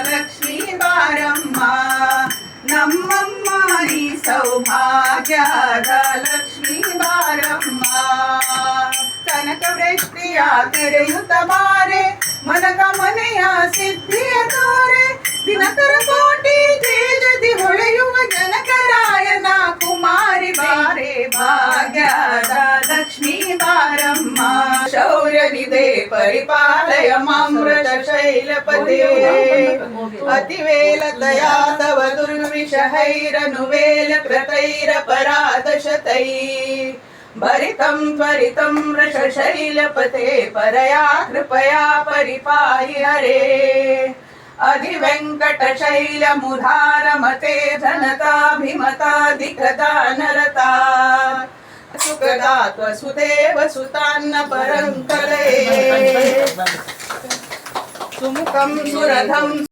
ಲಕ್ಷ್ಮೀ ಬಾರಮ್ಮ ನಮ್ಮಮ್ಮ ನೀ ಸೌಭಾಗ್ಯದ ಲಕ್ಷ್ಮೀ ಬಾರಮ್ಮ ಕನಕ ವೃಷ್ಟಿಯ ತೆರೆಯುತ್ತ ಬಾರೆ ಮನಕ ಮನೆಯ ಸಿದ್ಧಿಯ ತೋರೆ ದಿನಕರ ಕೋಟಿ ತೇಜದಿ ಹೊಳೆಯುವ ಜನಕರಾಯನ ಕುಮಾರಿ ಬಾರೆ ಭಾಗ್ಯದ ಲಕ್ಷ್ಮೀ ಬಾರಮ್ಮ ಶೌರ್ಯನಿದೆ ಪರಿಪಾಲಯ ಮಾಮೃತ ಶೈಲಪತೆ ಅತಿವೇಲತಯಾ ತವ ದುರ್ವಿಷಹೈರನುವೇಲ ಕೃತೈರ ಪರಾದಶತೈ ಭರಿತಂ ತ್ವರಿತಂ ವೃಷಶೈಲಪತೆ ಪರಯಾ ಕೃಪಯಾ ಪರಿಪಾಹಿ ಹರೇ अधिवेङ्कटशैलमुधारमते धनताभिमताधिकदा नरता सुखदा त्वसुदेव सुतान्न परं कलये सुमुखं सुरधं